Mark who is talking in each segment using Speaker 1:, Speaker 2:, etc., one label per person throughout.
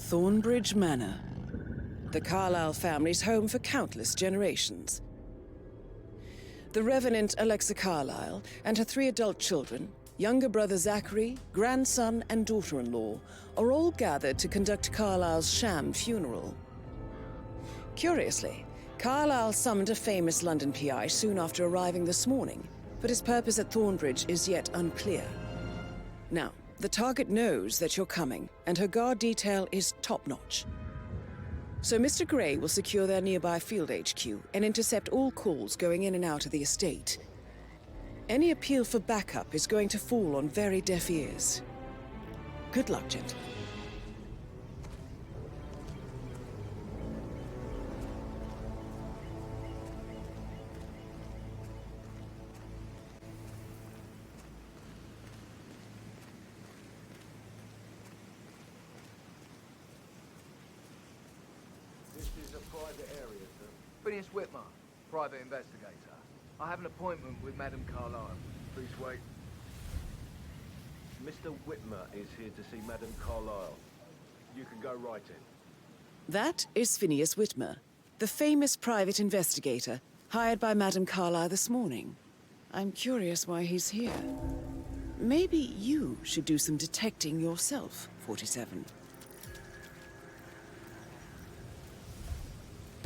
Speaker 1: Thornbridge Manor, the Carlyle family's home for countless generations. The Revenant Alexa Carlyle and her 3 adult children, younger brother Zachary, grandson and daughter-in-law, are all gathered to conduct Carlyle's sham funeral. Curiously, Carlyle summoned a famous London PI soon after arriving this morning, but his purpose at Thornbridge is yet unclear. Now, the target knows that you're coming, and her guard detail is top-notch. So Mr. Gray will secure their nearby field HQ and intercept all calls going in and out of the estate. Any appeal for backup is going to fall on very deaf ears. Good luck, gentlemen.
Speaker 2: Private area, sir. Phineas Whitmer, private investigator. I have an appointment with Madame Carlyle. Please wait.
Speaker 3: Mr. Whitmer is here to see Madame Carlyle. You can go right in.
Speaker 1: That is Phineas Whitmer, the famous private investigator hired by Madame Carlyle this morning. I'm curious why he's here. Maybe you should do some detecting yourself, 47.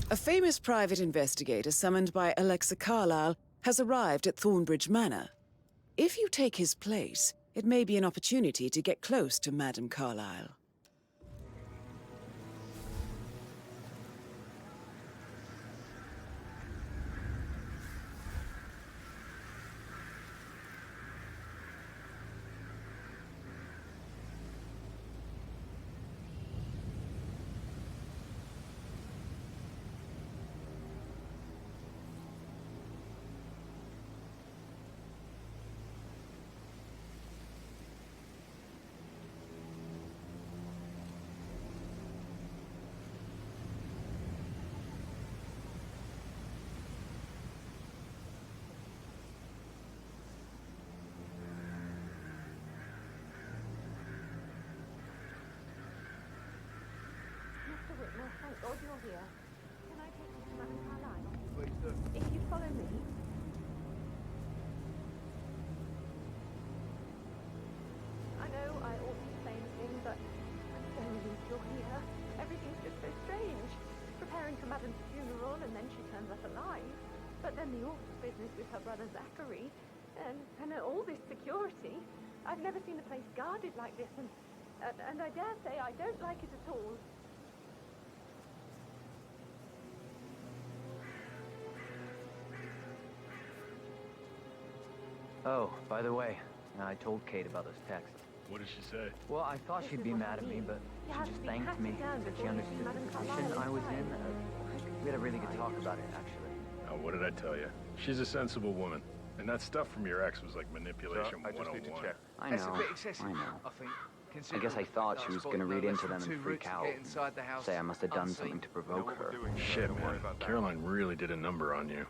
Speaker 1: A famous private investigator summoned by Alexa Carlyle has arrived at Thornbridge Manor. If you take his place, it may be an opportunity to get close to Madame Carlyle.
Speaker 4: Thank God you're here. Can I take you to Madame Carlyle?
Speaker 2: Please do.
Speaker 4: If you follow me. I know I ought to say anything, but I'm so relieved you're here. Everything's just so strange. Preparing for Madame's funeral, and then she turns up alive. But then the awful business with her brother Zachary, and all this security. I've never seen a place guarded like this, and I dare say I don't like it at all.
Speaker 5: Oh, by the way, I told Kate about those texts.
Speaker 6: What did she say?
Speaker 5: Well, I thought she'd be mad at me, but she just thanked me. Said she understood the position I was in. We had a really good talk about it, actually.
Speaker 6: Oh, what did I tell you? She's a sensible woman. And that stuff from your ex was like manipulation 101.
Speaker 3: I just need to check.
Speaker 5: I
Speaker 2: That's a
Speaker 5: know,
Speaker 2: bit excessive,
Speaker 5: I know.
Speaker 2: I think.
Speaker 5: I guess I thought she was going to read into them and freak out. Say I must have done something to provoke her.
Speaker 6: Shit, man. Caroline really did a number on you.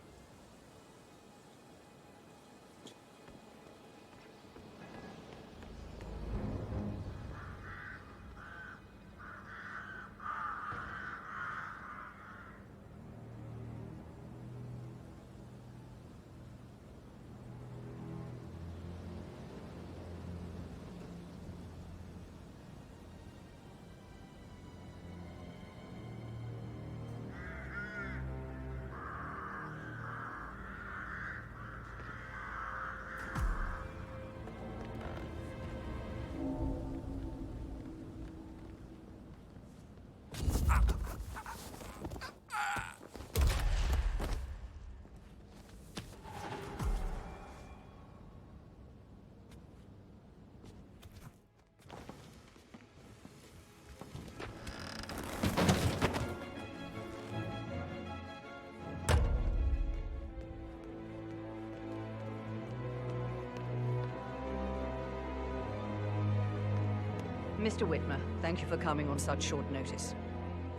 Speaker 7: Mr. Whitmer, thank you for coming on such short notice.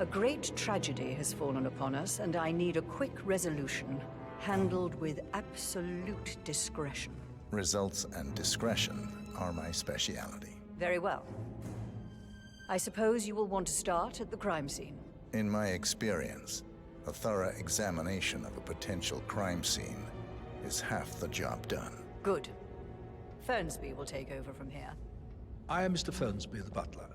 Speaker 7: A great tragedy has fallen upon us, and I need a quick resolution, handled with absolute discretion.
Speaker 8: Results and discretion are my speciality.
Speaker 7: Very well. I suppose you will want to start at the crime scene.
Speaker 8: In my experience, a thorough examination of a potential crime scene is half the job done.
Speaker 7: Good. Fernsby will take over from here.
Speaker 9: I am Mr. Fernsby, the butler.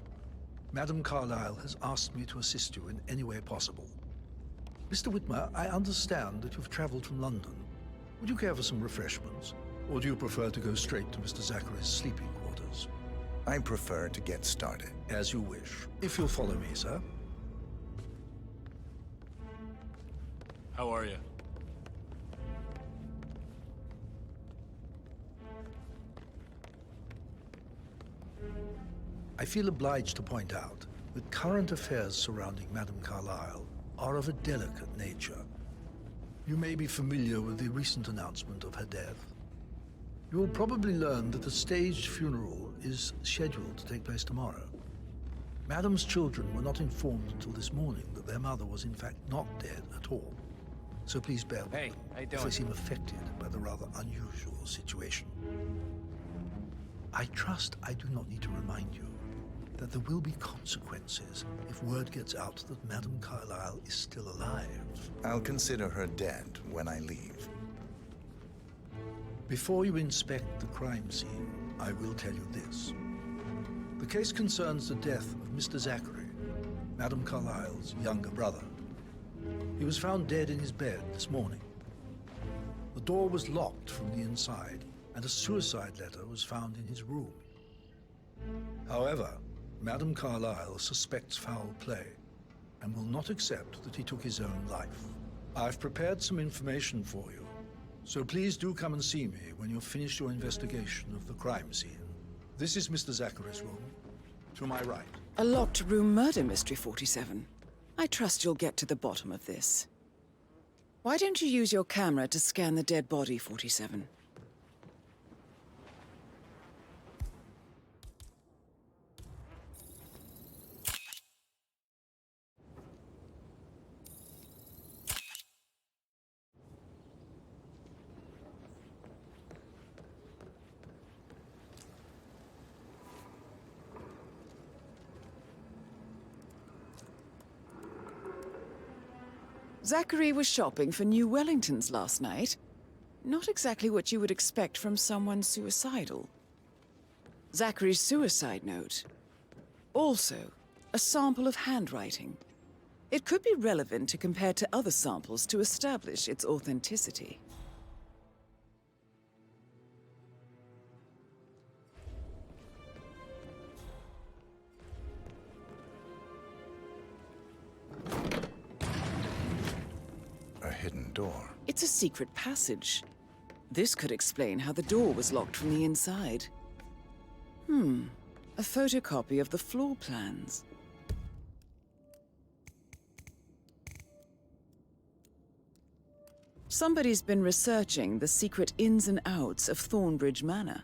Speaker 9: Madam Carlyle has asked me to assist you in any way possible. Mr. Whitmer, I understand that you've traveled from London. Would you care for some refreshments? Or do you prefer to go straight to Mr. Zachary's sleeping quarters?
Speaker 8: I prefer to get started.
Speaker 9: As you wish. If you'll follow me, sir.
Speaker 6: How are you?
Speaker 9: I feel obliged to point out that current affairs surrounding Madame Carlyle are of a delicate nature. You may be familiar with the recent announcement of her death. You will probably learn that a staged funeral is scheduled to take place tomorrow. Madame's children were not informed until this morning that their mother was in fact not dead at all. So please bear with
Speaker 5: Hey,
Speaker 9: them
Speaker 5: how you
Speaker 9: if I
Speaker 5: doing?
Speaker 9: seem affected by the rather unusual situation. I trust I do not need to remind you that there will be consequences if word gets out that Madame Carlyle is still alive.
Speaker 8: I'll consider her dead when I leave.
Speaker 9: Before you inspect the crime scene, I will tell you this. The case concerns the death of Mr. Zachary, Madame Carlyle's younger brother. He was found dead in his bed this morning. The door was locked from the inside, and a suicide letter was found in his room. However, Madame Carlyle suspects foul play and will not accept that he took his own life. I've prepared some information for you, so please do come and see me when you've finished your investigation of the crime scene. This is Mr. Zachary's room, to my right.
Speaker 1: A locked room murder mystery, 47. I trust you'll get to the bottom of this. Why don't you use your camera to scan the dead body, 47? Zachary was shopping for new Wellingtons last night. Not exactly what you would expect from someone suicidal. Zachary's suicide note. Also, a sample of handwriting. It could be relevant to compare to other samples to establish its authenticity.
Speaker 8: A hidden door.
Speaker 1: It's a secret passage. This could explain how the door was locked from the inside. A photocopy of the floor plans. Somebody's been researching the secret ins and outs of Thornbridge Manor.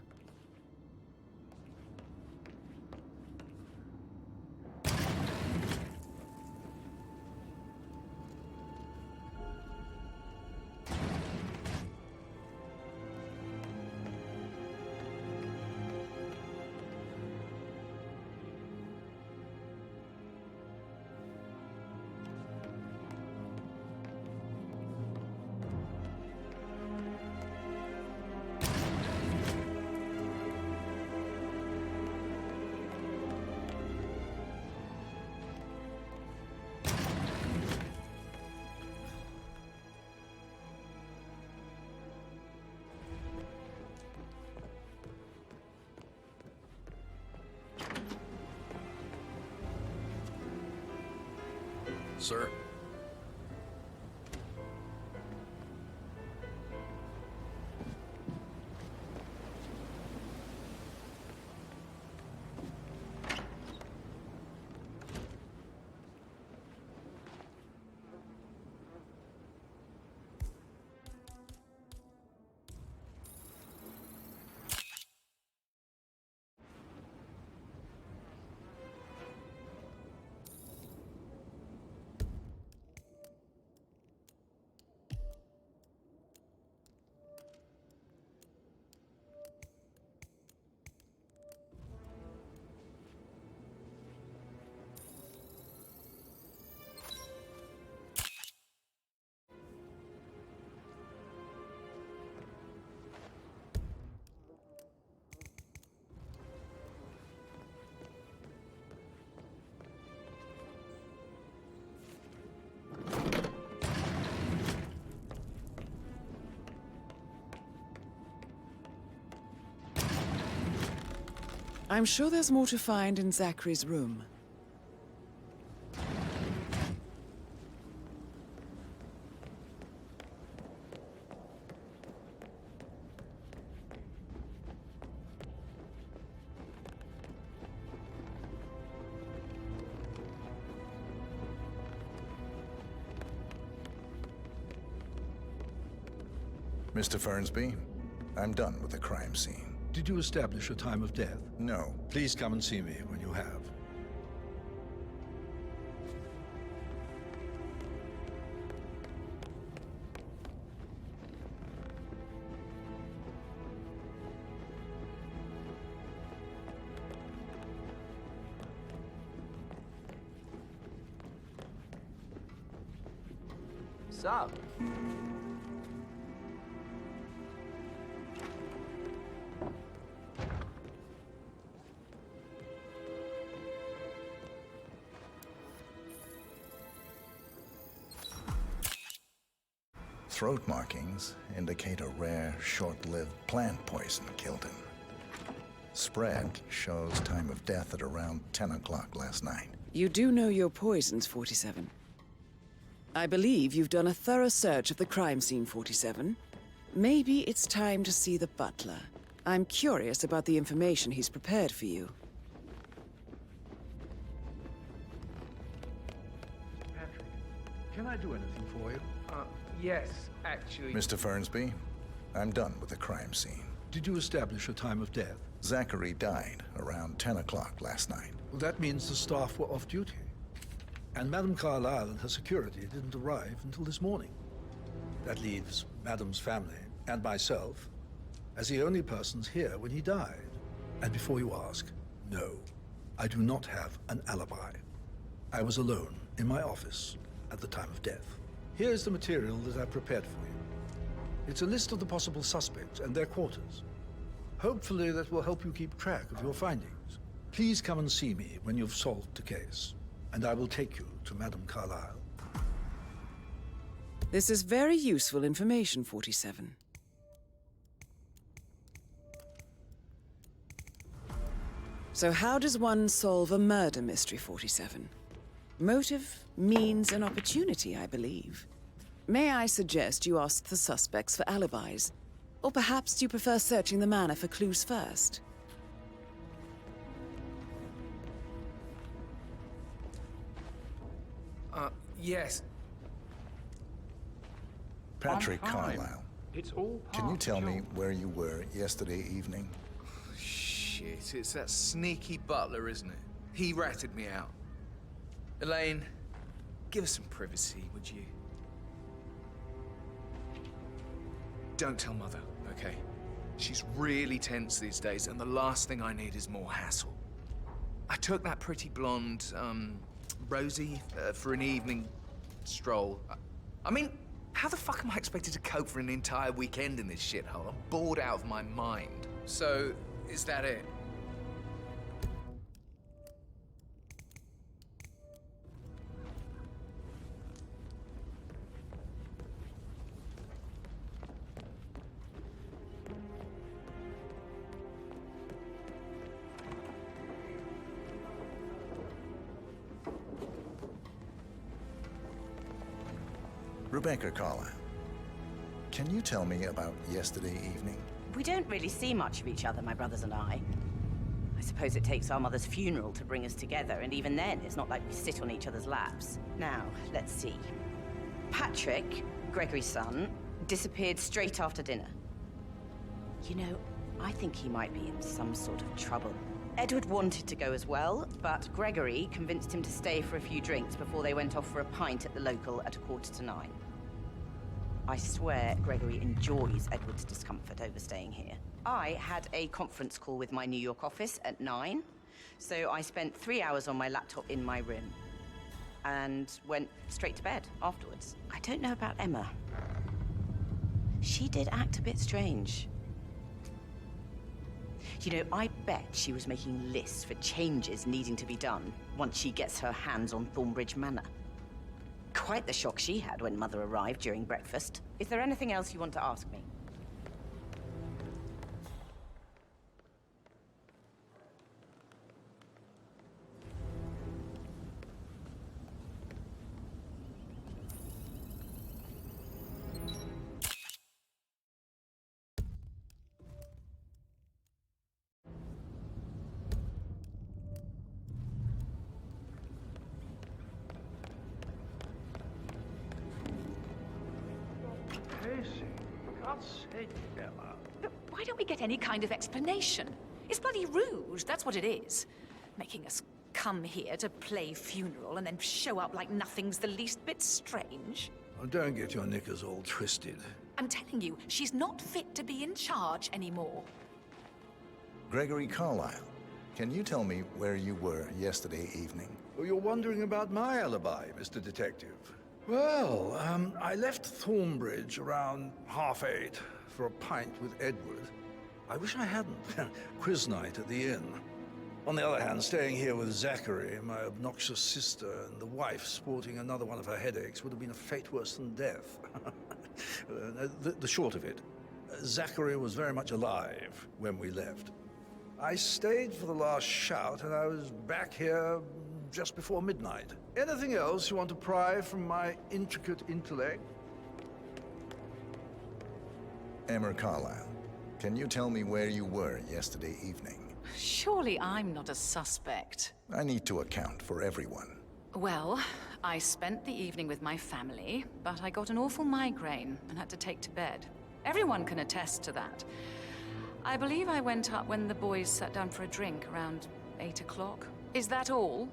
Speaker 6: Sir?
Speaker 1: I'm sure there's more to find in Zachary's room.
Speaker 8: Mr. Fernsby, I'm done with the crime scene.
Speaker 9: Did you establish a time of death?
Speaker 8: No.
Speaker 9: Please come and see me when you have.
Speaker 2: Sup?
Speaker 8: Throat markings indicate a rare, short-lived plant poison killed him. Spread shows time of death at around 10 o'clock last night.
Speaker 1: You do know your poisons, 47. I believe you've done a thorough search of the crime scene, 47. Maybe it's time to see the butler. I'm curious about the information he's prepared for you.
Speaker 9: Patrick, can I do anything for you?
Speaker 2: Yes, actually.
Speaker 8: Mr. Fernsby, I'm done with the crime scene.
Speaker 9: Did you establish a time of death?
Speaker 8: Zachary died around 10 o'clock last night.
Speaker 9: Well, that means the staff were off duty. And Madame Carlyle and her security didn't arrive until this morning. That leaves Madame's family and myself as the only persons here when he died. And before you ask, no, I do not have an alibi. I was alone in my office at the time of death. Here's the material that I prepared for you. It's a list of the possible suspects and their quarters. Hopefully that will help you keep track of your findings. Please come and see me when you've solved the case, and I will take you to Madame Carlyle.
Speaker 1: This is very useful information, 47. So how does one solve a murder mystery, 47? Motive, means, and opportunity, I believe. May I suggest you ask the suspects for alibis? Or perhaps you prefer searching the manor for clues first?
Speaker 2: Yes.
Speaker 8: Patrick
Speaker 6: I'm fine.
Speaker 8: Carlyle,
Speaker 6: It's all part
Speaker 8: can you
Speaker 6: of the
Speaker 8: tell me
Speaker 6: job.
Speaker 8: where you were yesterday evening?
Speaker 2: Shit, it's that sneaky butler, isn't it? He ratted me out. Elaine, give us some privacy, would you? Don't tell Mother, okay? She's really tense these days, and the last thing I need is more hassle. I took that pretty blonde, Rosie, for an evening stroll. I mean, how the fuck am I expected to cope for an entire weekend in this shithole? I'm bored out of my mind. So, is that it?
Speaker 8: Rebecca Carlyle, can you tell me about yesterday evening?
Speaker 10: We don't really see much of each other, my brothers and I. I suppose it takes our mother's funeral to bring us together, and even then, it's not like we sit on each other's laps. Now, let's see. Patrick, Gregory's son, disappeared straight after dinner. You know, I think he might be in some sort of trouble. Edward wanted to go as well, but Gregory convinced him to stay for a few drinks before they went off for a pint at the local at 9:15. I swear Gregory enjoys Edward's discomfort over staying here. I had a conference call with my New York office at 9, so I spent 3 hours on my laptop in my room and went straight to bed afterwards. I don't know about Emma. She did act a bit strange. You know, I bet she was making lists for changes needing to be done once she gets her hands on Thornbridge Manor. Quite the shock she had when Mother arrived during breakfast. Is there anything else you want to ask me?
Speaker 3: I said, Bella.
Speaker 11: But why don't we get any kind of explanation? It's bloody rude, that's what it is. Making us come here to play funeral and then show up like nothing's the least bit strange.
Speaker 9: Oh, don't get your knickers all twisted.
Speaker 11: I'm telling you, she's not fit to be in charge anymore.
Speaker 8: Gregory Carlyle, can you tell me where you were yesterday evening?
Speaker 9: Oh, you're wondering about my alibi, Mr. Detective. Well, I left Thornbridge around 8:30 for a pint with Edward. I wish I hadn't. Quiz night at the inn. On the other hand, staying here with Zachary, my obnoxious sister, and the wife sporting another one of her headaches would have been a fate worse than death. The short of it, Zachary was very much alive when we left. I stayed for the last shout, and I was back here just before midnight. Anything else you want to pry from my intricate intellect?
Speaker 8: Emmer Carlyle, can you tell me where you were yesterday evening?
Speaker 11: Surely I'm not a suspect.
Speaker 8: I need to account for everyone.
Speaker 11: Well, I spent the evening with my family, but I got an awful migraine and had to take to bed. Everyone can attest to that. I believe I went up when the boys sat down for a drink around 8 o'clock. Is that all?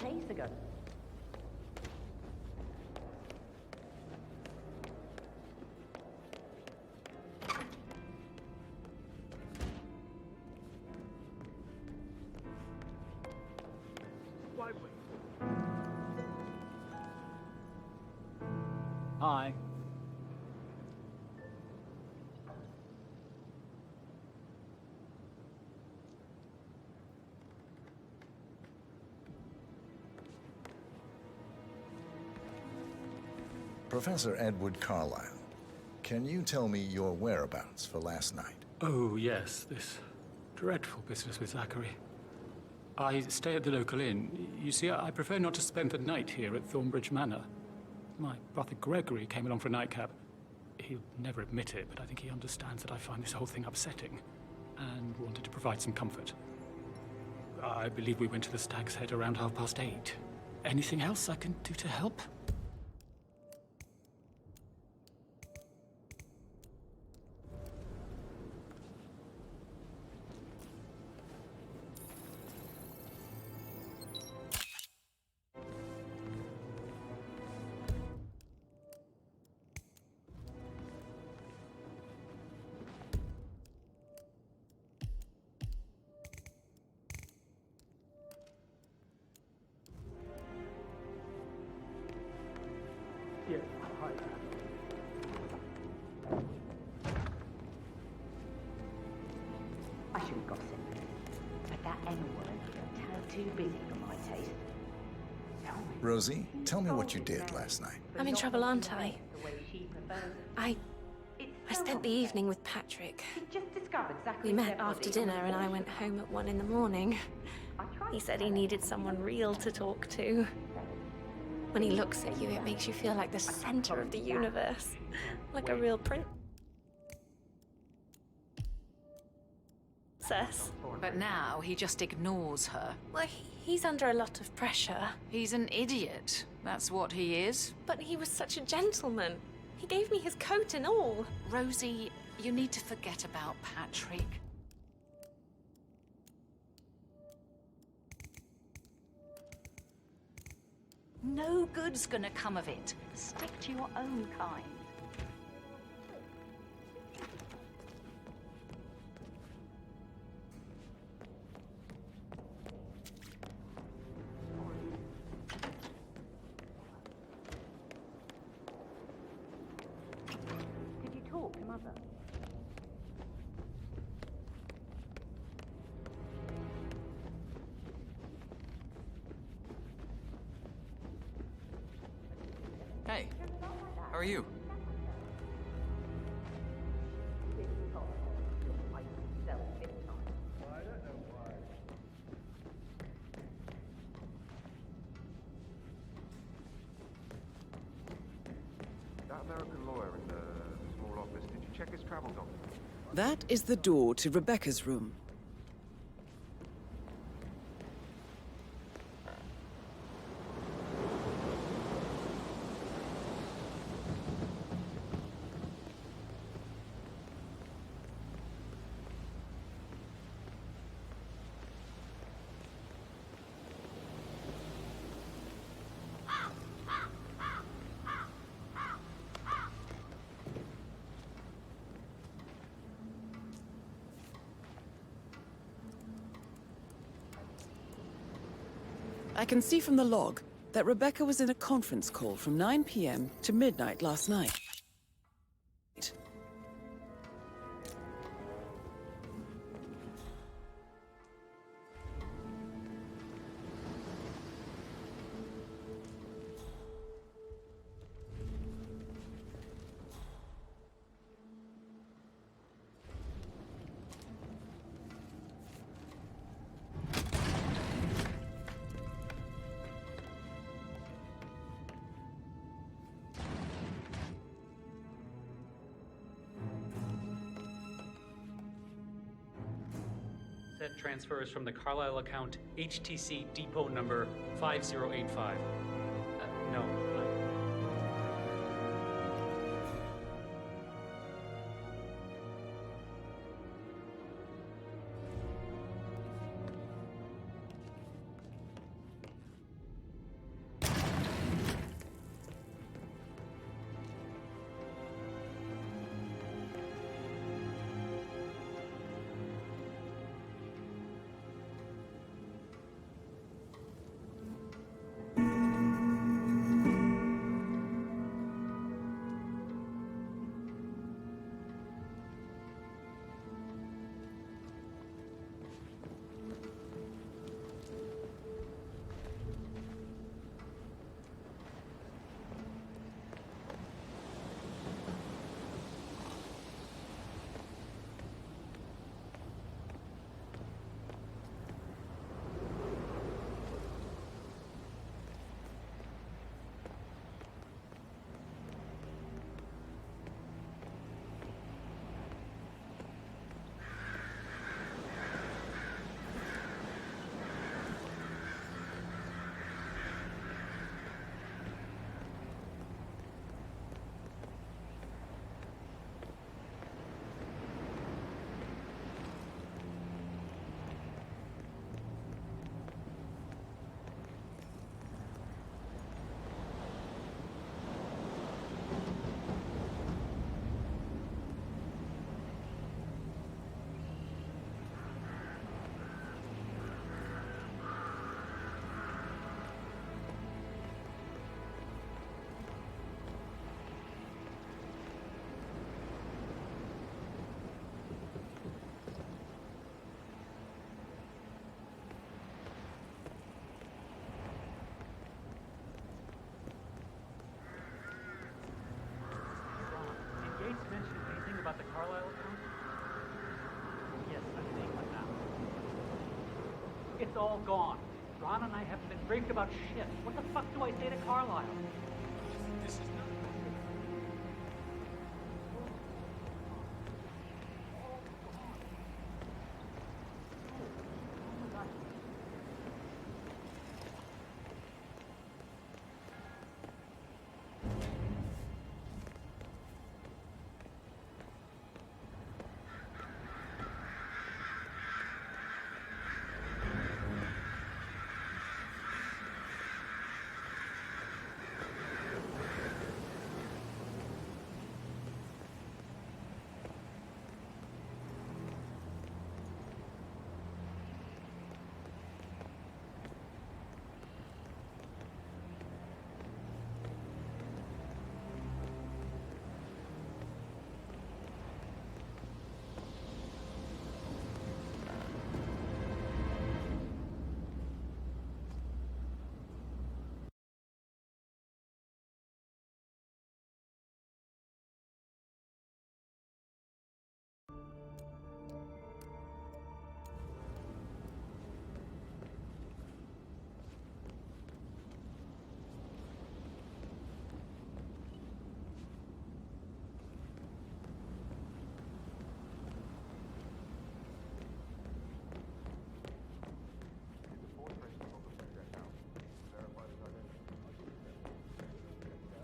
Speaker 10: Days ago.
Speaker 5: Hi.
Speaker 8: Professor Edward Carlyle, can you tell me your whereabouts for last night?
Speaker 12: Oh, yes, this dreadful business with Zachary. I stay at the local inn. You see, I prefer not to spend the night here at Thornbridge Manor. My brother Gregory came along for a nightcap. He'll never admit it, but I think he understands that I find this whole thing upsetting and wanted to provide some comfort. I believe we went to the Stag's Head around 8:30. Anything else I can do to help?
Speaker 3: Yeah, hi.
Speaker 10: I shouldn't gossip, but that N-word is too busy for my taste.
Speaker 8: Rosie, tell me what you did last night.
Speaker 13: I'm in trouble, aren't I? I spent the evening with Patrick. We met after dinner and I went home at 1 in the morning. He said he needed someone real to talk to. When he looks at you, it makes you feel like the center of the universe. Like a real princess.
Speaker 11: But now he just ignores her.
Speaker 13: Well, he's under a lot of pressure.
Speaker 11: He's an idiot. That's what he is.
Speaker 13: But he was such a gentleman. He gave me his coat and all.
Speaker 11: Rosie, you need to forget about Patrick. No good's gonna come of it. Stick to your own kind.
Speaker 4: mother.
Speaker 5: Hey, how are you?
Speaker 3: That American lawyer in the small office, did you check his travel documents?
Speaker 1: That is the door to Rebecca's room. I can see from the log that Rebecca was in a conference call from 9 p.m. to midnight last night.
Speaker 14: Set transfers from the Carlisle account HTC depot number 5085. No. About the Carlisle account? Yes, I'm saying like that. It's all gone. Ron and I haven't been briefed about shit. What the fuck do I say to Carlisle? This is not...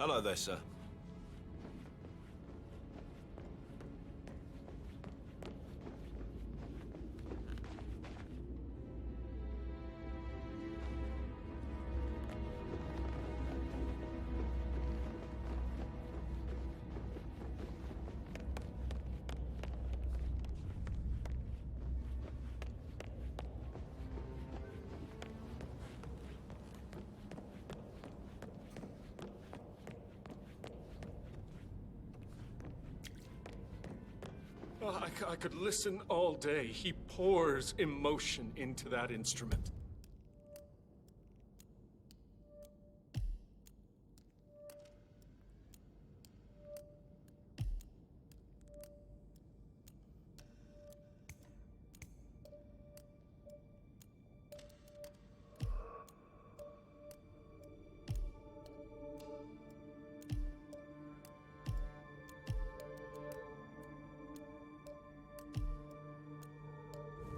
Speaker 15: Hello there, sir.
Speaker 6: Oh, I could listen all day. He pours emotion into that instrument.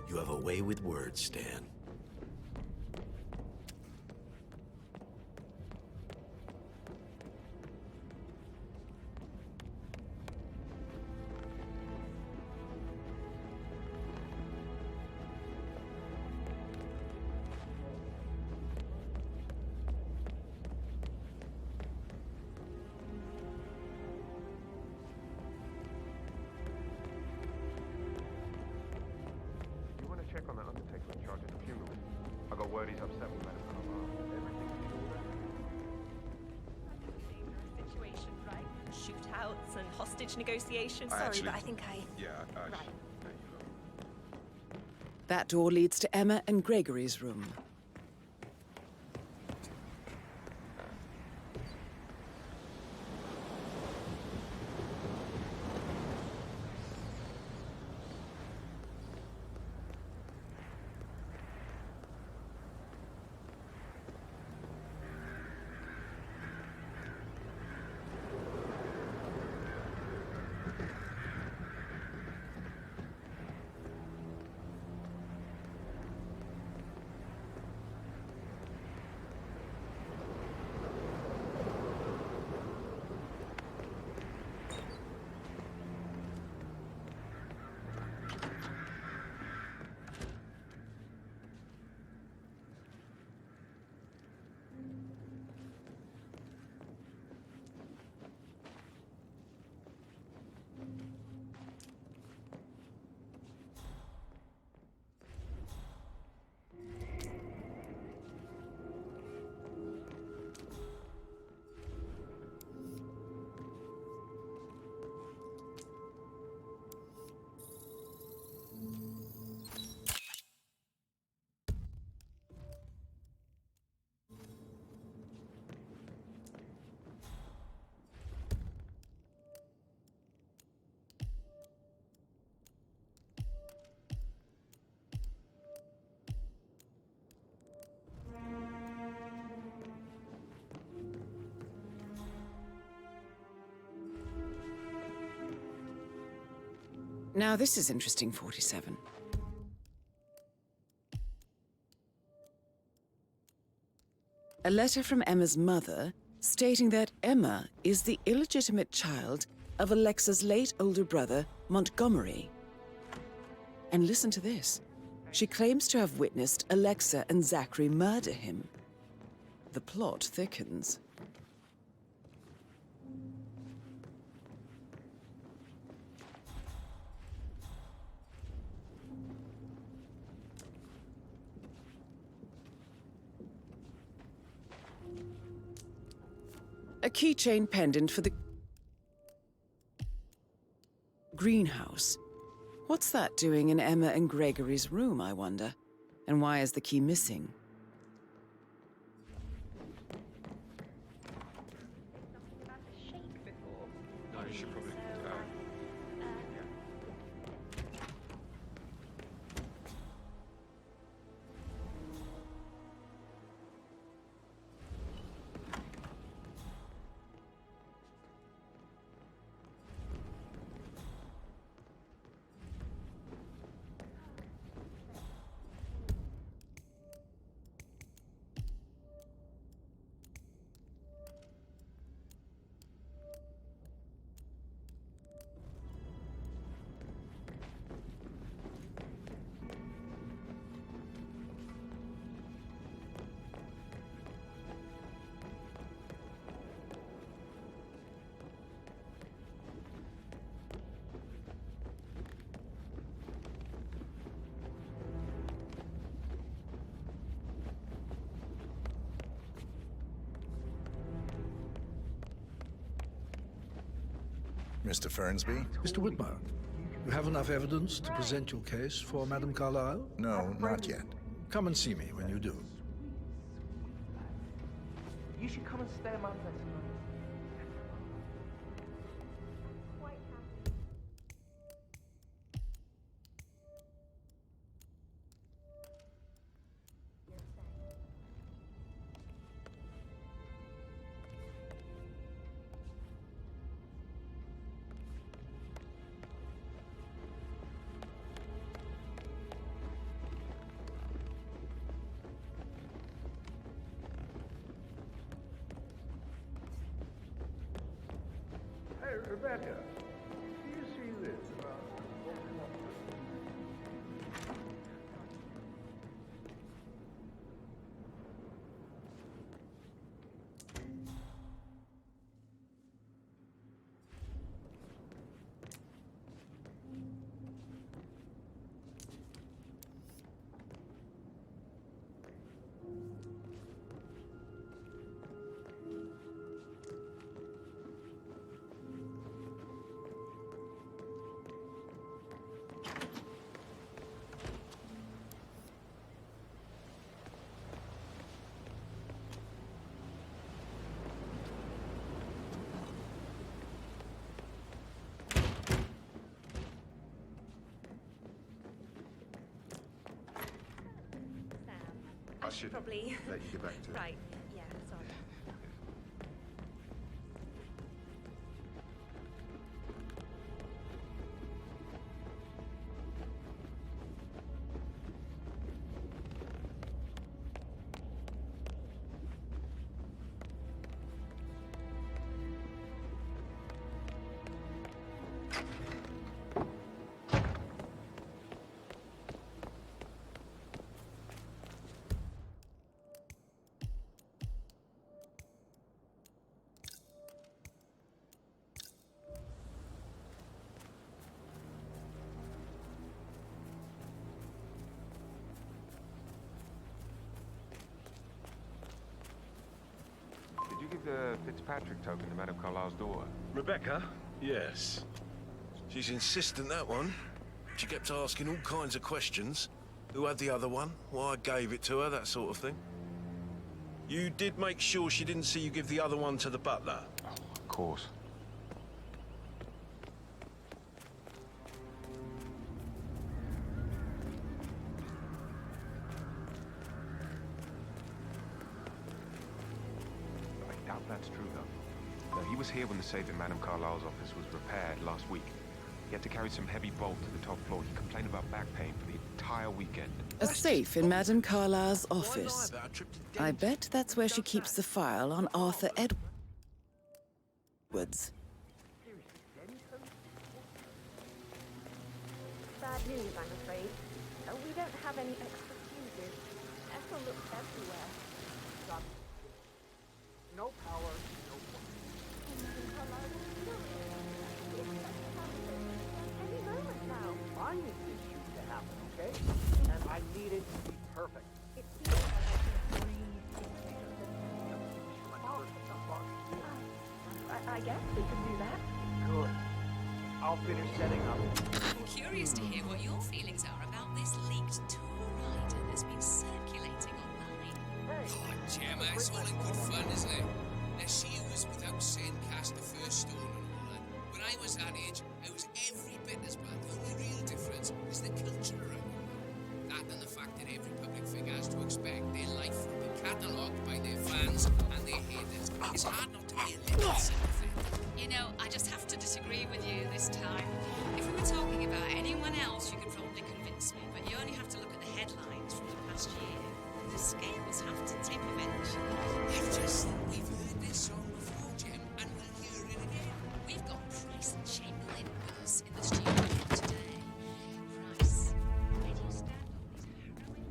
Speaker 15: You have a way with words, Stan.
Speaker 3: Check on that undertaker in charge of the funeral. I got word he's upset with Madame Carlyle. Everything's in order.
Speaker 13: Dangerous situation, right? Shootouts and hostage negotiations. Sorry, but I think I...
Speaker 3: Yeah,
Speaker 13: right.
Speaker 1: That door leads to Emma and Gregory's room. Now this is interesting, 47. A letter from Emma's mother stating that Emma is the illegitimate child of Alexa's late older brother, Montgomery. And listen to this. She claims to have witnessed Alexa and Zachary murder him. The plot thickens. A keychain pendant for the greenhouse. What's that doing in Emma and Gregory's room, I wonder? And why is the key missing?
Speaker 6: No, you should probably...
Speaker 8: Mr. Fernsby?
Speaker 9: Mr. Whitmer, you have enough evidence to present your case for Madame Carlyle?
Speaker 8: No, not yet.
Speaker 9: Come and see me when you do.
Speaker 2: You should come and stay at my place.
Speaker 3: Hey, Rebecca, do you see this about walking up
Speaker 13: I should probably
Speaker 16: let you get back to it.
Speaker 13: Right, yeah, sorry.
Speaker 16: Did you give the Fitzpatrick token to Madame Carlyle's daughter?
Speaker 17: Rebecca? Yes. She's insistent, that one. She kept asking all kinds of questions. Who had the other one? Why I gave it to her, that sort of thing. You did make sure she didn't see you give the other one to the butler?
Speaker 16: Oh, of course. I doubt that's true, though. No, he was here when the safe in Madame Carlyle's office was repaired last week. He had to carry some heavy bolt to the top floor. He complained about back pain for the entire weekend.
Speaker 1: A safe in Madame Carlyle's office. I bet that's where she keeps the file on Arthur Edwards.
Speaker 4: Bad news, I'm afraid. We don't have any extra fuses. Ethel looks everywhere.
Speaker 3: No power, no
Speaker 4: Any moment now.
Speaker 3: I need this shoot to happen, okay? And I need it to be perfect.
Speaker 4: It feels like I can breathe. I guess we can do that.
Speaker 3: Good. I'll finish setting up.
Speaker 18: I'm curious to hear what your feelings are about this leaked tour rider that's been circulating online.
Speaker 19: Oh, Gemma, it's all in good fun, isn't it? Now, she was without sin cast the first stone and all that. When I was that age, I was every bit as bad. The only real difference is the culture around it. That and the fact that every public figure has to expect their life will be catalogued by their fans and their haters. It's hard not to be a little sympathetic.
Speaker 18: You know, I just have to disagree with you this time. If we were talking about anyone else, you could probably convince me, but you only have to look at the headlines from the past year. The scales have to tip eventually.
Speaker 19: I just think we've heard this song before, Jim, and we'll hear it again.
Speaker 18: We've got Price and Chamberlain with us in the studio today. Price, where do you stand on this harrowing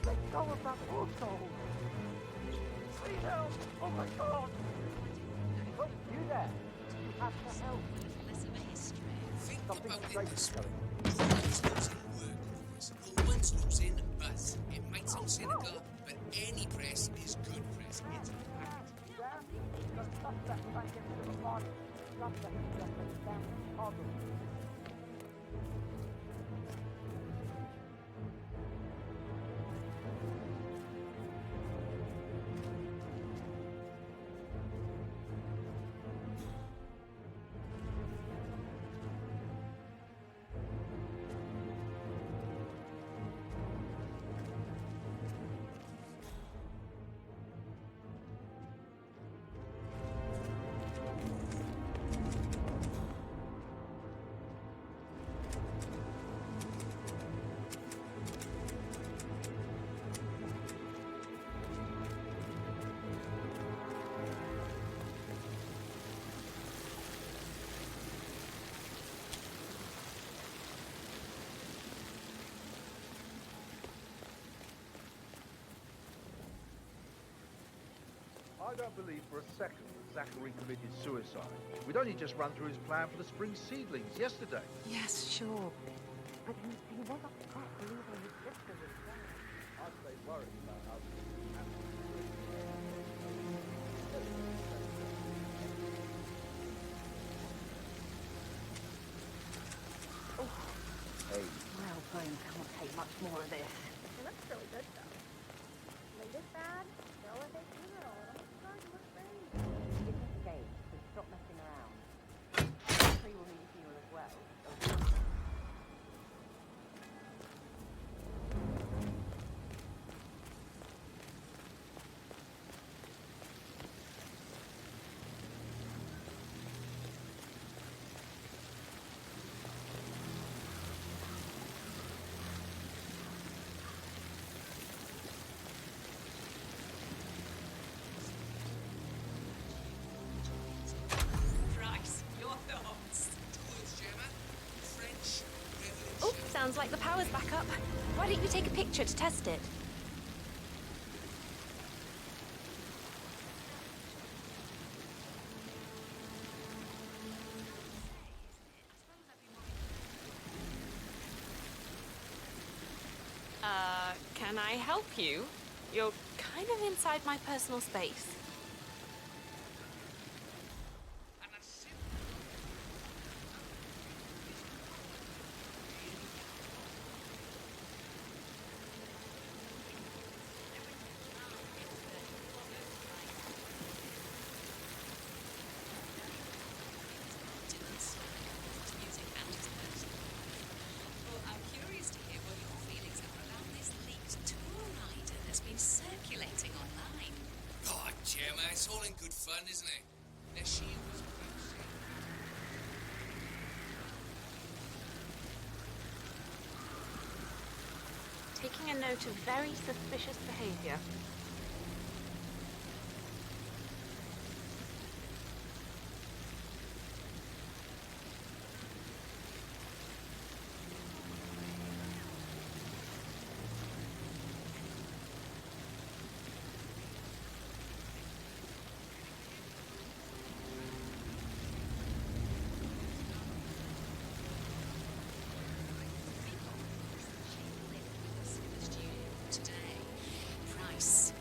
Speaker 3: Let go of that auto. Please.
Speaker 5: Help! Oh my God! Oh, you there? You have to help.
Speaker 18: Less of a history. Think
Speaker 5: Something
Speaker 18: about it
Speaker 5: great
Speaker 18: this
Speaker 5: is
Speaker 18: way.
Speaker 5: coming.
Speaker 18: You're always losing work press. You're once losing buzz. It might sound cynical, but any press is good press. It's a fact.
Speaker 5: The suspect back into the body. Suspect just down Chicago.
Speaker 9: I don't believe for a second that Zachary committed suicide. We'd only just run through his plan for the spring seedlings yesterday.
Speaker 4: Yes, sure. But he was upset believing his sister was dead.
Speaker 9: I'd stay worried about how
Speaker 10: Hey. Well, Bölüm can't take much more of this.
Speaker 4: It looks really good, though. Latest bad, still a big funeral. I'm starting to look great.
Speaker 10: It's a game, so stop messing around. Tree will need a funeral as well.
Speaker 18: Price, your thoughts. Towards Gemma, French Revolution.
Speaker 13: Oh, sounds like the power's back up. Why don't you take a picture to test it? Can I help you? You're kind of inside my personal space.
Speaker 18: I'm curious to hear what your feelings are about this leaked tour rider that's been circulating online. Oh, Gemma, it's all in good fun, isn't it? There she was.
Speaker 13: Taking a note of very suspicious behavior.
Speaker 18: Today, Price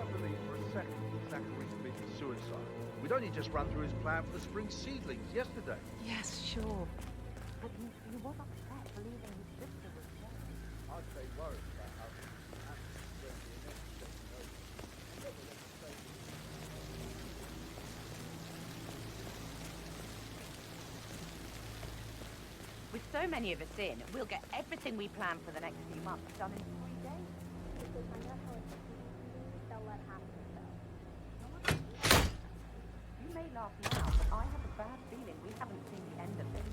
Speaker 9: don't believe for a second that Zachary committed suicide. We'd only just run through his plan for the spring seedlings yesterday.
Speaker 4: Yes, sure. But he was upset believing his sister was dead.
Speaker 9: I'd say worried about how certainly an interesting note.
Speaker 10: With so many of us in, we'll get everything we plan for the next few months done in 3 days.
Speaker 4: Because I know how it's they'll let happen
Speaker 10: You may laugh now, but I have a bad feeling we haven't seen the end of this.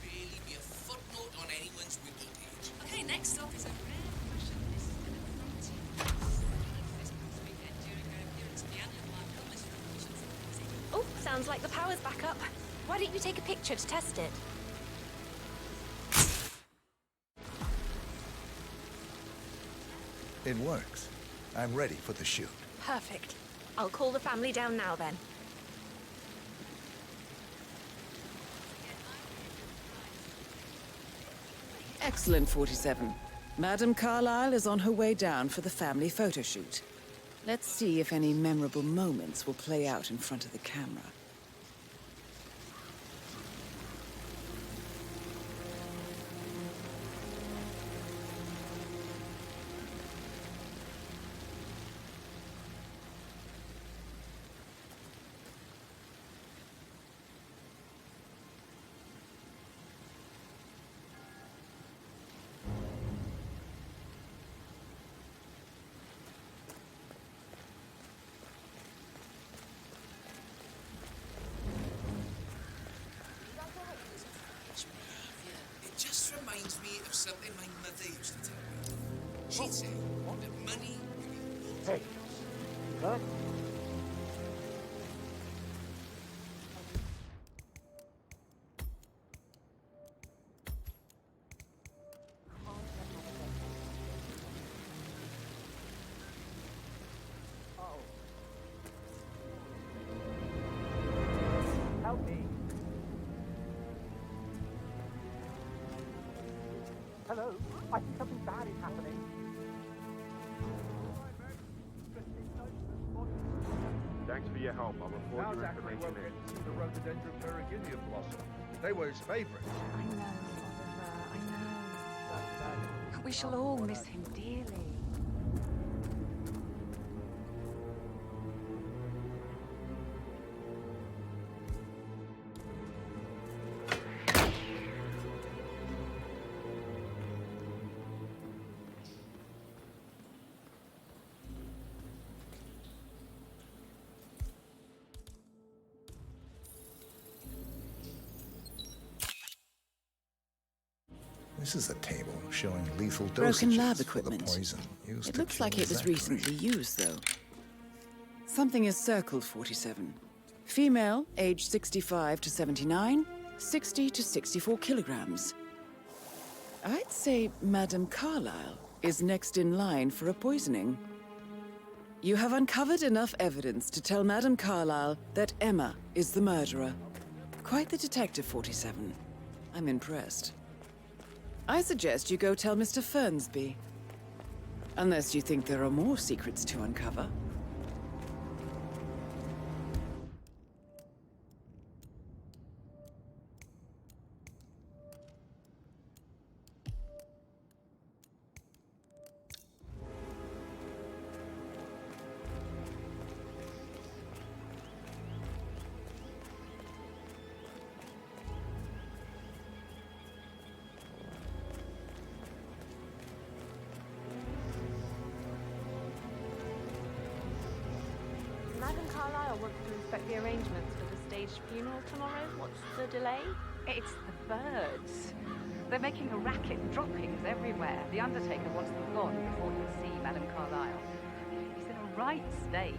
Speaker 19: Really be a footnote on anyone's window page. Okay, next up is a rare question. This has been a frontier this past weekend during her appearance at the annual Live Illness Revolution fundraising.
Speaker 13: Oh, sounds like the power's back up. Why don't you take a picture to test it?
Speaker 8: It works. I'm ready for the shoot.
Speaker 13: Perfect. I'll call the family down now then.
Speaker 1: Excellent, 47. Madame Carlyle is on her way down for the family photo shoot. Let's see if any memorable moments will play out in front of the camera.
Speaker 19: It just reminds me of something my mother used to tell me. She'd say that money...
Speaker 9: Hey, huh?
Speaker 5: Help me. Hello? I think something bad is happening.
Speaker 16: Thanks for your help. I'll report
Speaker 9: Now
Speaker 16: your
Speaker 9: Zachary
Speaker 16: information
Speaker 9: won't
Speaker 16: in.
Speaker 9: get to see the rhododendron periginium blossom. They were his favourites.
Speaker 11: I know, Oliver, I know. We shall all miss him dearly.
Speaker 8: This is a table showing lethal
Speaker 1: Broken
Speaker 8: dosages
Speaker 1: lab
Speaker 8: for the
Speaker 1: equipment.
Speaker 8: poison used
Speaker 1: It
Speaker 8: to
Speaker 1: looks like
Speaker 8: kill
Speaker 1: it was
Speaker 8: Zachary.
Speaker 1: recently used, though. Something is circled, 47. Female, age 65 to 79, 60 to 64 kilograms. I'd say Madame Carlyle is next in line for a poisoning. You have uncovered enough evidence to tell Madame Carlyle that Emma is the murderer. Quite the detective, 47. I'm impressed. I suggest you go tell Mr. Fernsby. Unless you think there are more secrets to uncover.
Speaker 4: Madame Carlyle wants to inspect the arrangements for the staged funeral tomorrow. What's the delay?
Speaker 11: It's the birds. They're making a racket and droppings everywhere. The undertaker wants them gone before he'll see Madame Carlyle. He's in a right state.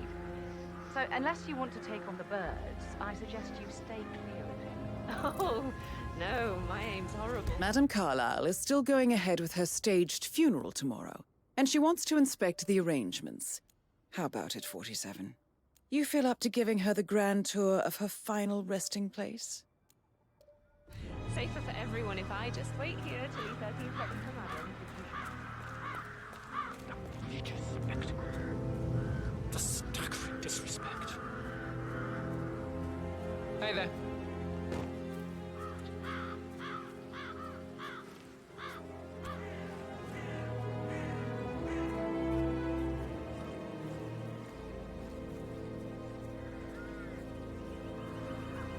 Speaker 11: So unless you want to take on the birds, I suggest you stay clear of him.
Speaker 4: Oh, no, my aim's horrible.
Speaker 1: Madame Carlyle is still going ahead with her staged funeral tomorrow, and she wants to inspect the arrangements. How about it, 47? You feel up to giving her the grand tour of her final resting place?
Speaker 13: safer for everyone if I just wait here till he says he's ready for Madam.
Speaker 12: Disrespect. The staggering disrespect.
Speaker 5: Hey there.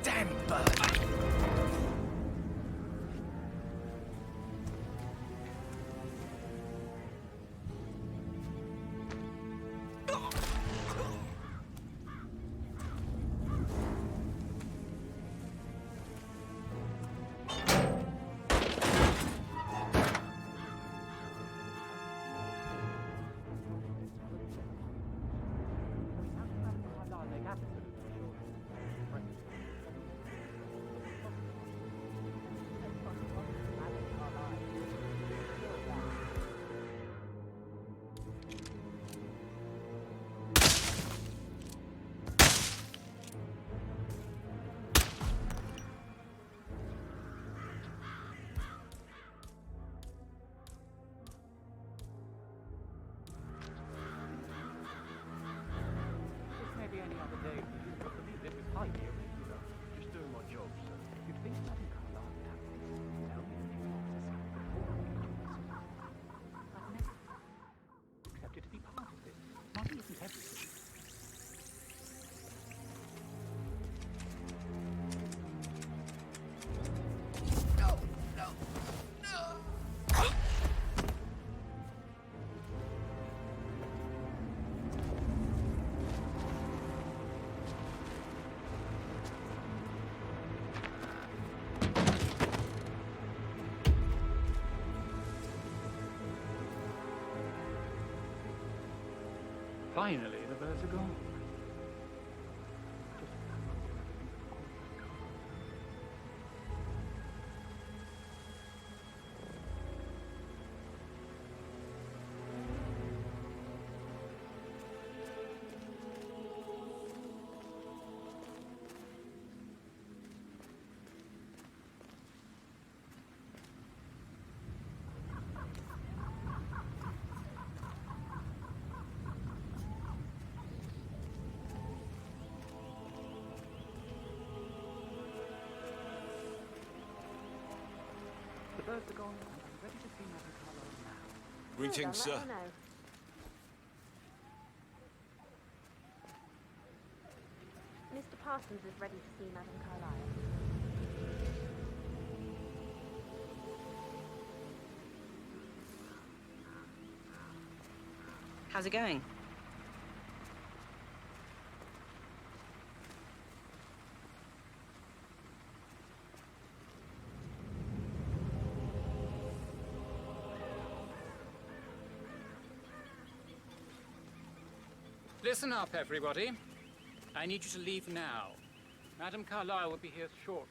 Speaker 2: Damn bird!
Speaker 3: Just doing my job, sir. You'd think Madam Carlyle would have this. Tell me if you want to I've never accepted to be part of this. Money isn't everything.
Speaker 12: Finally, the birds are gone.
Speaker 3: The birds are gone. I'm ready to see Madam Carlyle now.
Speaker 17: Greetings, sir.
Speaker 4: Mr. Parsons is ready to see Madam Carlyle.
Speaker 10: How's it going?
Speaker 12: Listen up, everybody. I need you to leave now. Madam Carlyle will be here shortly.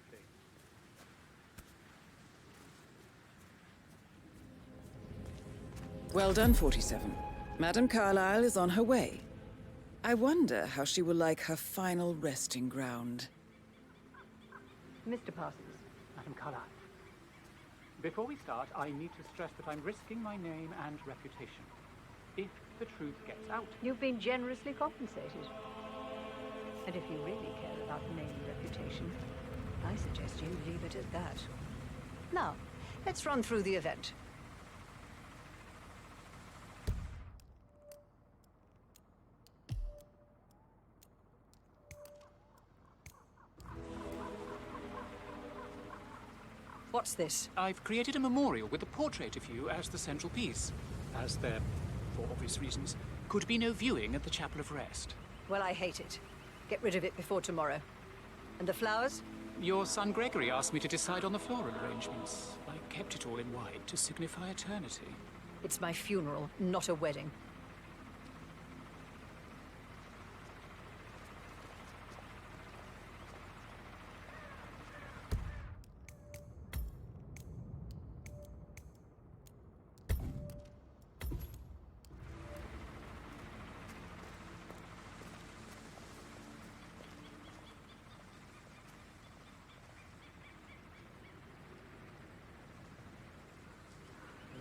Speaker 1: Well done, 47. Madam Carlyle is on her way. I wonder how she will like her final resting ground.
Speaker 12: Mr. Parsons, Madam Carlyle. Before we start, I need to stress that I'm risking my name and reputation. If the truth gets out...
Speaker 7: You've been generously compensated. And if you really care about name and reputation, I suggest you leave it at that. Now, let's run through the event. What's this?
Speaker 12: I've created a memorial with a portrait of you as the central piece. As there, for obvious reasons, could be no viewing at the Chapel of Rest.
Speaker 7: Well, I hate it. Get rid of it before tomorrow. And the flowers?
Speaker 12: Your son Gregory asked me to decide on the floral arrangements. I kept it all in white to signify eternity.
Speaker 7: It's my funeral, not a wedding.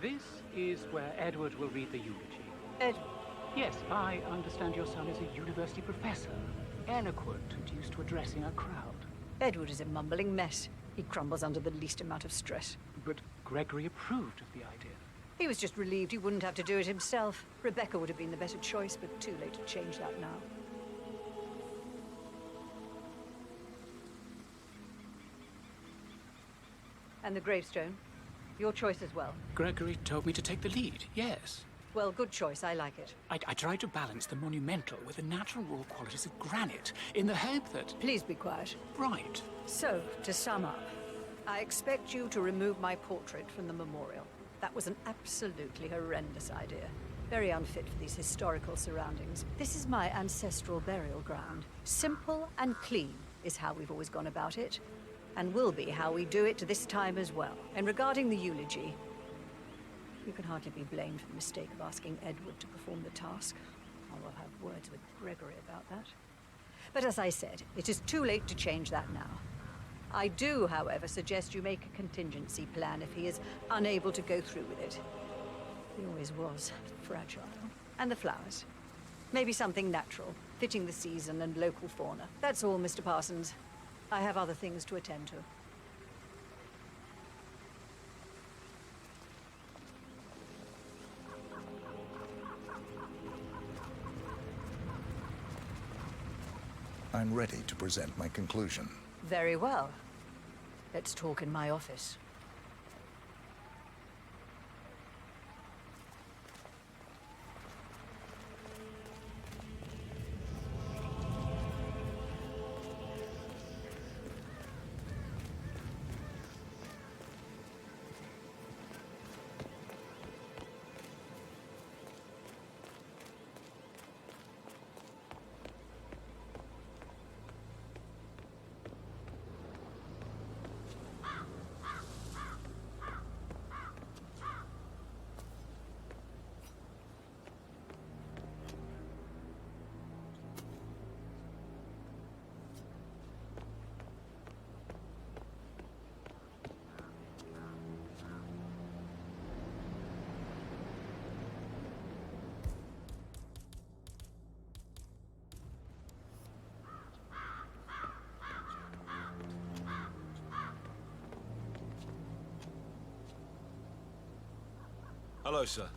Speaker 12: This is where Edward will read the eulogy.
Speaker 7: Edward?
Speaker 12: Yes, I understand your son is a university professor. Eloquent and used to addressing a crowd.
Speaker 7: Edward is a mumbling mess. He crumbles under the least amount of stress.
Speaker 12: But Gregory approved of the idea.
Speaker 7: He was just relieved he wouldn't have to do it himself. Rebecca would have been the better choice, but too late to change that now. And the gravestone? Your choice as well.
Speaker 12: Gregory told me to take the lead, yes.
Speaker 7: Well, good choice. I like it.
Speaker 12: I tried to balance the monumental with the natural raw qualities of granite, in the hope that...
Speaker 7: Please be quiet.
Speaker 12: Right.
Speaker 7: So, to sum up, I expect you to remove my portrait from the memorial. That was an absolutely horrendous idea. Very unfit for these historical surroundings. This is my ancestral burial ground. Simple and clean is how we've always gone about it, and will be how we do it this time as well. And regarding the eulogy, you can hardly be blamed for the mistake of asking Edward to perform the task. I will have words with Gregory about that. But as I said, it is too late to change that now. I do, however, suggest you make a contingency plan if he is unable to go through with it. He always was fragile. And the flowers. Maybe something natural, fitting the season and local fauna. That's all, Mr. Parsons. I have other things to attend to.
Speaker 8: I'm ready to present my conclusion.
Speaker 7: Very well. Let's talk in my office.
Speaker 17: Hello, sir.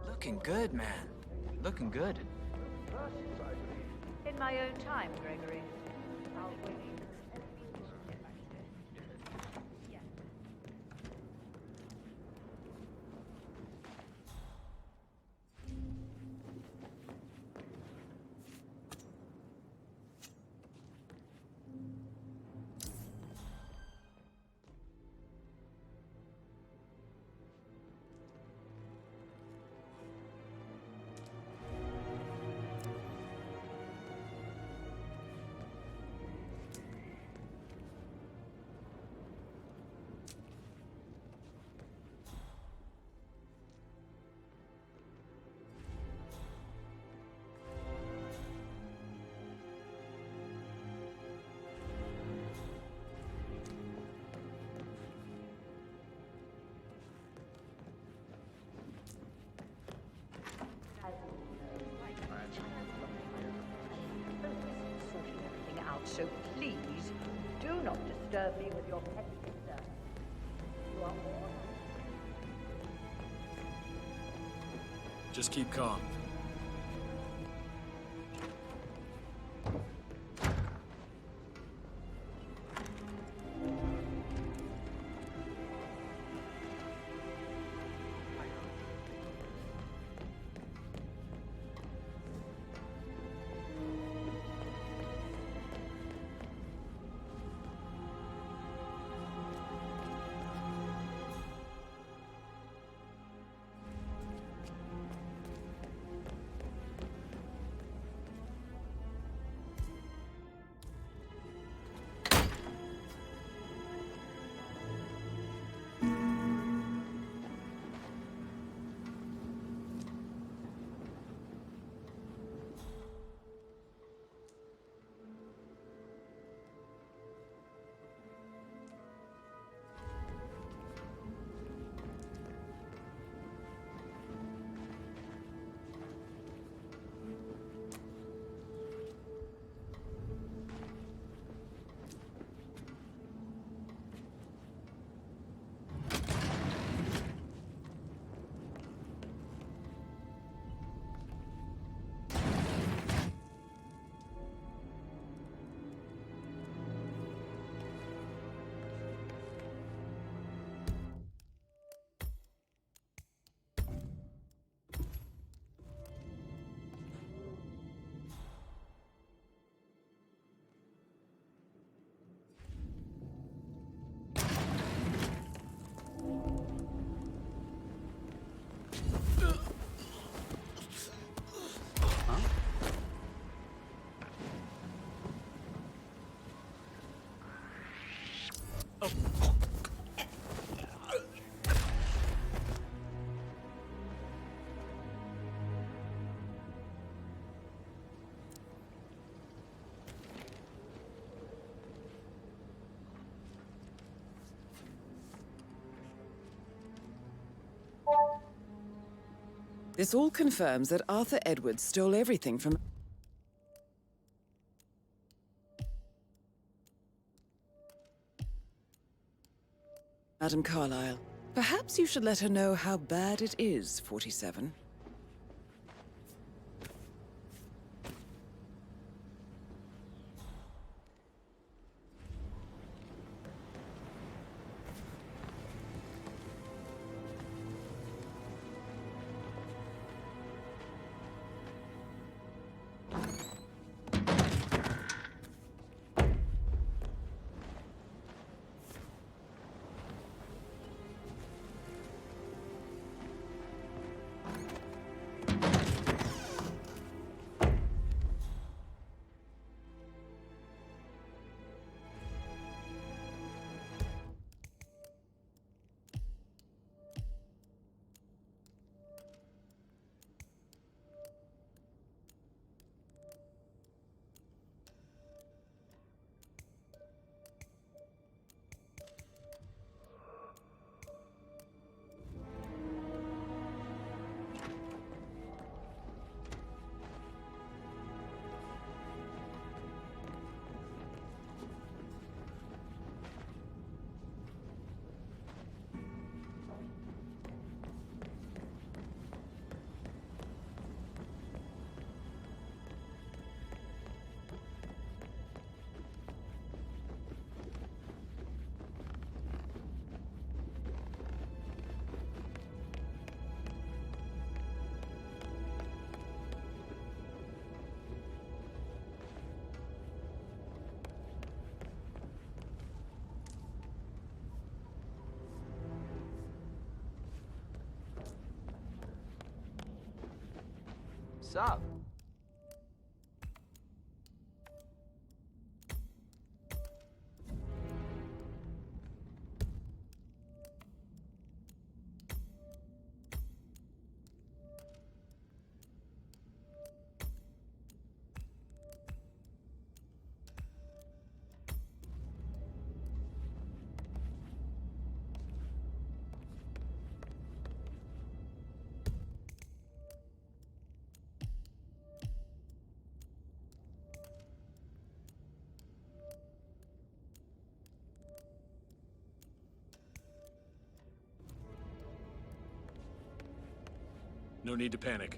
Speaker 5: Looking good, man. Looking good.
Speaker 7: In my own time, Gregory. I'll wait.
Speaker 10: disturb me with your petty concern. You are more.
Speaker 6: Just keep calm.
Speaker 1: This all confirms that Arthur Edwards stole everything from... Madam Carlyle, perhaps you should let her know how bad it is, 47.
Speaker 5: Sup?
Speaker 6: No need to panic.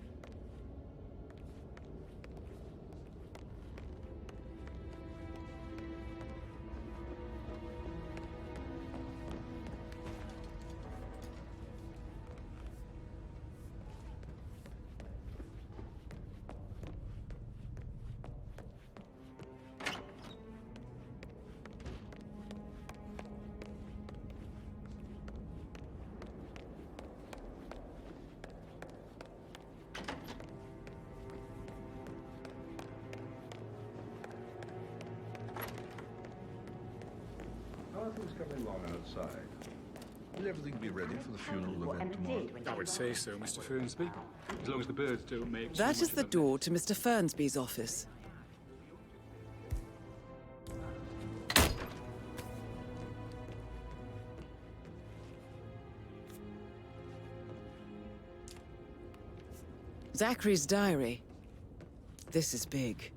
Speaker 9: How are things coming along outside? Will everything be ready for the funeral event tomorrow?
Speaker 12: I would say so, Mr. Fernsby. As long as the birds don't make...
Speaker 1: That is the door to Mr. Fernsby's office. Zachary's diary. This is big.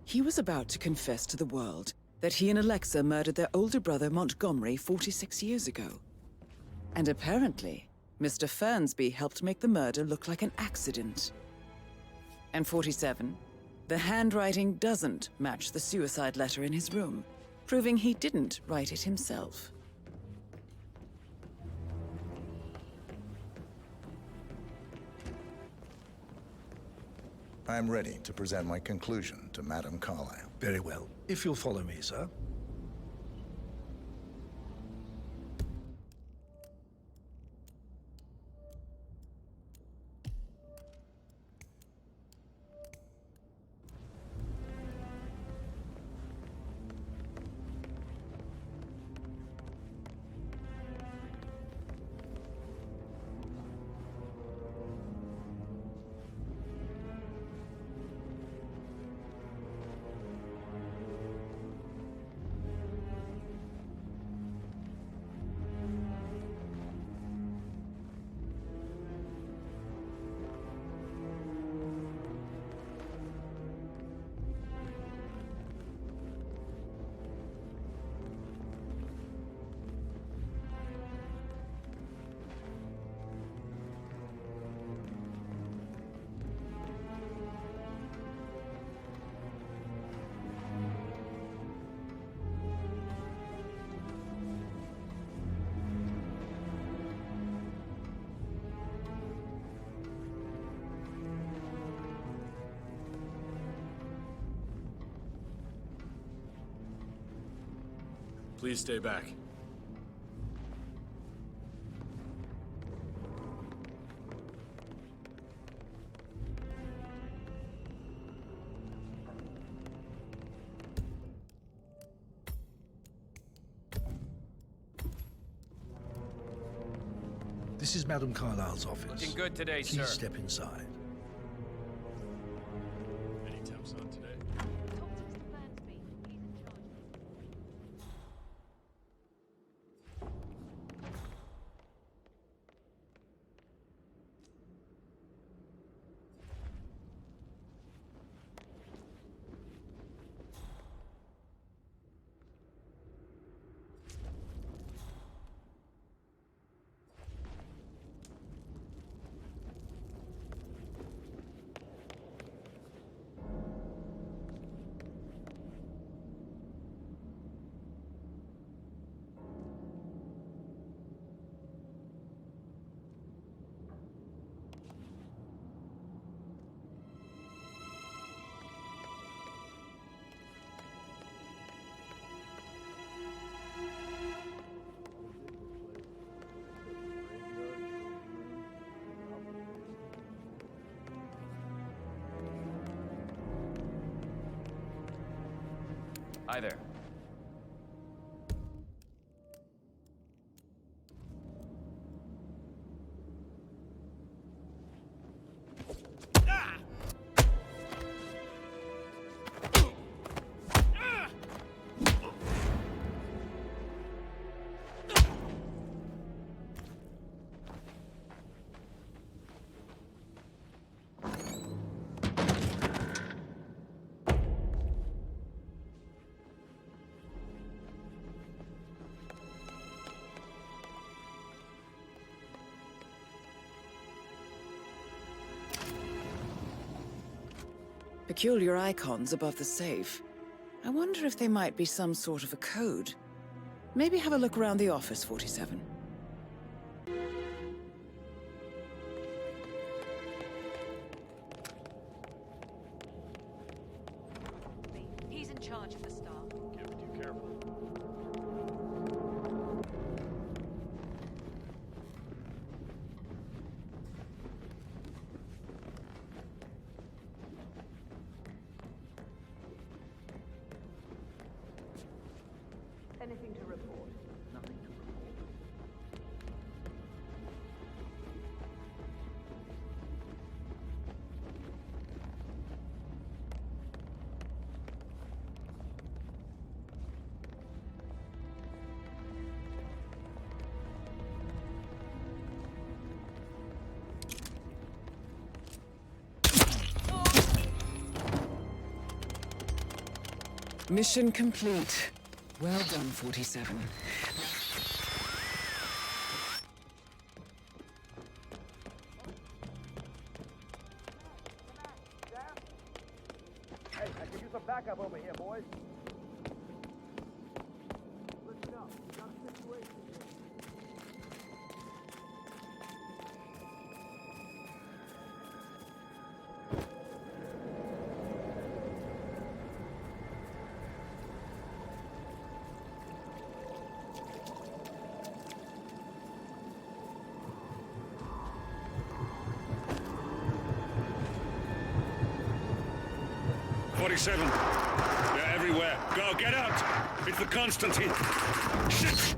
Speaker 1: He was about to confess to the world that he and Alexa murdered their older brother Montgomery 46 years ago. And apparently, Mr. Fernsby helped make the murder look like an accident. And 47, the handwriting doesn't match the suicide letter in his room, proving he didn't write it himself.
Speaker 8: I'm ready to present my conclusion to Madame Carlyle.
Speaker 9: Very well. If you'll follow me, sir.
Speaker 6: Please stay back.
Speaker 9: This is Madame Carlyle's office.
Speaker 20: Looking good today,
Speaker 9: Please
Speaker 20: sir.
Speaker 9: step inside.
Speaker 6: Any temps on today?
Speaker 20: Hi there.
Speaker 1: Peculiar icons above the safe. I wonder if they might be some sort of a code. Maybe have a look around the office, 47.
Speaker 11: He's in charge of the staff.
Speaker 3: Be careful.
Speaker 10: Anything to report?
Speaker 5: Nothing to report.
Speaker 1: Mission complete. Well done, 47.
Speaker 3: Hey, I can use some backup over here, boys. Listen up. We got a situation here.
Speaker 20: They're everywhere. Go, get out! It's the Constantine. Shit!